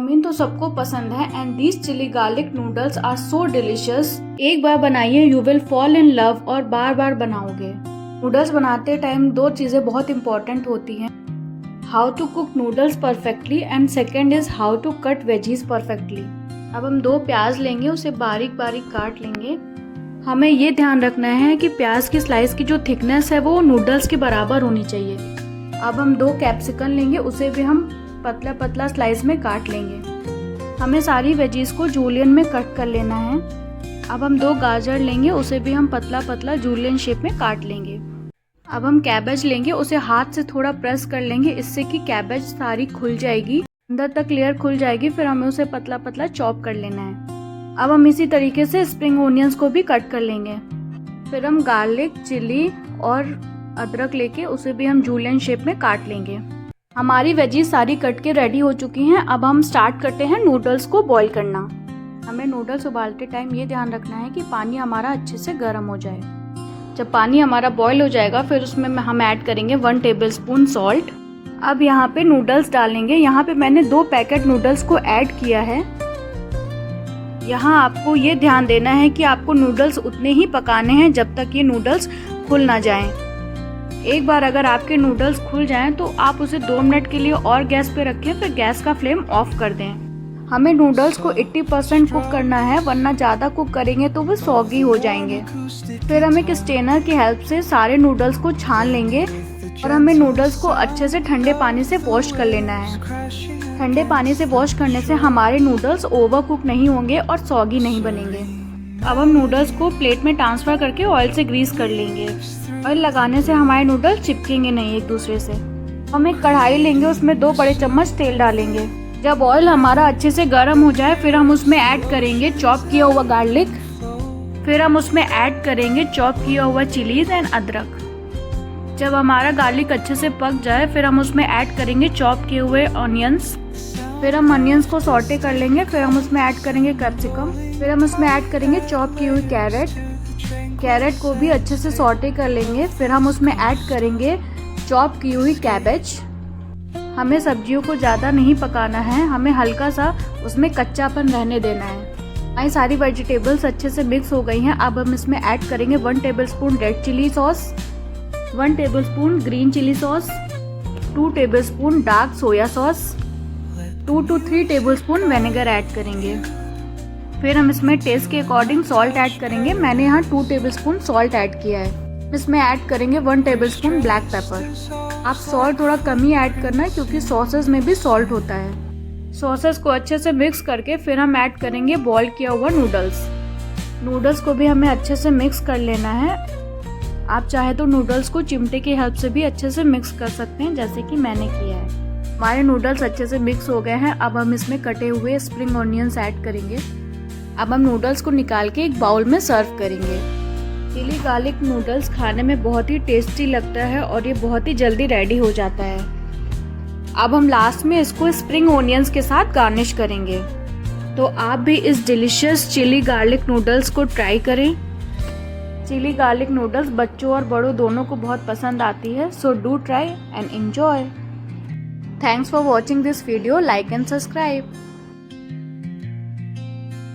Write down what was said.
Chowmein तो सबको पसंद है and these chilli garlic noodles are so delicious. एक बार बनाइए, you will fall in love और बार बार बनाओगे। नूडल्स बनाते टाइम दो चीज़ें बहुत इंपॉर्टेंट होती हैं, how to cook noodles perfectly and second is how to cut veggies perfectly. अब हम 2 प्याज लेंगे, उसे बारीक बारीक काट लेंगे। हमें ये ध्यान रखना है कि प्याज की स्लाइस की जो थिकनेस है वो नूडल्स के बराबर होनी चाहिए। अब हम 2 कैप्सिकम लेंगे, उसे भी हम पतला पतला स्लाइस में काट लेंगे। हमें सारी वेजीज को जूलियन में कट कर लेना है। अब हम 2 गाजर लेंगे, उसे भी हम पतला पतला जूलियन शेप में काट लेंगे। अब हम कैबेज लेंगे, उसे हाथ से थोड़ा प्रेस कर लेंगे, इससे कि कैबेज सारी खुल जाएगी, अंदर तक लेयर खुल जाएगी। फिर हमें उसे पतला पतला चॉप कर लेना है। अब हम इसी तरीके से स्प्रिंग ओनियंस को भी कट कर लेंगे। फिर हम गार्लिक, चिली और अदरक लेके उसे भी हम जूलियन शेप में काट लेंगे। हमारी वेजीज सारी कट के रेडी हो चुकी हैं। अब हम स्टार्ट करते हैं नूडल्स को बॉईल करना। हमें नूडल्स उबालते टाइम ये ध्यान रखना है कि पानी हमारा अच्छे से गर्म हो जाए। जब पानी हमारा बॉईल हो जाएगा फिर उसमें हम ऐड करेंगे 1 टेबलस्पून सॉल्ट। अब यहाँ पे नूडल्स डालेंगे। यहाँ पे मैंने 2 पैकेट नूडल्स को ऐड किया है। यहाँ आपको ये ध्यान देना है कि आपको नूडल्स उतने ही पकाने हैं जब तक ये नूडल्स खुल ना जाएं। एक बार अगर आपके नूडल्स खुल जाएं तो आप उसे 2 मिनट के लिए और गैस पे रखें, फिर गैस का फ्लेम ऑफ कर दें। हमें नूडल्स को 80% कुक करना है, वरना ज़्यादा कुक करेंगे तो वो सॉगी हो जाएंगे। फिर हम एक स्ट्रेनर की हेल्प से सारे नूडल्स को छान लेंगे और हमें नूडल्स को अच्छे से ठंडे पानी से वॉश कर लेना है। ठंडे पानी से वॉश करने से हमारे नूडल्स ओवर कुक नहीं होंगे और सॉगी नहीं बनेंगे। अब हम नूडल्स को प्लेट में ट्रांसफ़र करके ऑयल से ग्रीस कर लेंगे। ऑयल लगाने से हमारे नूडल्स चिपकेंगे नहीं एक दूसरे से। हम एक कढ़ाई लेंगे, उसमें 2 बड़े चम्मच तेल डालेंगे। जब ऑयल हमारा अच्छे से गर्म हो जाए फिर हम उसमें ऐड करेंगे चॉप किया हुआ गार्लिक। फिर हम उसमें ऐड करेंगे चॉप किया हुआ चिलीज एंड अदरक। जब हमारा गार्लिक अच्छे से पक जाए फिर हम उसमें ऐड करेंगे चॉप किए हुए ऑनियंस। फिर हम अनियंस को सॉटे कर लेंगे। फिर हम उसमें ऐड करेंगे कैप्सिकम। फिर हम उसमें ऐड करेंगे चॉप की हुई कैरेट को भी अच्छे से सॉटे कर लेंगे। फिर हम उसमें ऐड करेंगे चॉप की हुई कैबेज। हमें सब्जियों को ज़्यादा नहीं पकाना है, हमें हल्का सा उसमें कच्चापन रहने देना है। हमारी सारी वेजिटेबल्स अच्छे से मिक्स हो गई हैं। अब हम इसमें ऐड करेंगे 1 tablespoon red chilli sauce, 1 tablespoon green chilli sauce, 2 tablespoon dark soya sauce, 2 to 3 tablespoon vinegar add करेंगे। फिर हम इसमें टेस्ट के अकॉर्डिंग सॉल्ट ऐड करेंगे। मैंने यहाँ 2 टेबलस्पून सॉल्ट ऐड किया है। इसमें ऐड करेंगे 1 टेबलस्पून ब्लैक पेपर। आप सॉल्ट थोड़ा कम ही ऐड करना है क्योंकि सॉसेस में भी सॉल्ट होता है। सॉसेस को अच्छे से मिक्स करके फिर हम ऐड करेंगे बॉईल किया हुआ नूडल्स को भी हमें अच्छे से मिक्स कर लेना है। आप चाहे तो नूडल्स को चिमटे की हेल्प से भी अच्छे से मिक्स कर सकते हैं, जैसे कि मैंने किया है। हमारे नूडल्स अच्छे से मिक्स हो गए हैं। अब हम इसमें कटे हुए स्प्रिंग ऑनियंस ऐड करेंगे। अब हम नूडल्स को निकाल के एक बाउल में सर्व करेंगे। चिली गार्लिक नूडल्स खाने में बहुत ही टेस्टी लगता है और ये बहुत ही जल्दी रेडी हो जाता है। अब हम लास्ट में इसको स्प्रिंग ओनियंस के साथ गार्निश करेंगे। तो आप भी इस डिलीशियस चिली गार्लिक नूडल्स को ट्राई करें। चिली गार्लिक नूडल्स बच्चों और बड़ों दोनों को बहुत पसंद आती है, so do try and enjoy. Thanks for watching this video. Like and subscribe.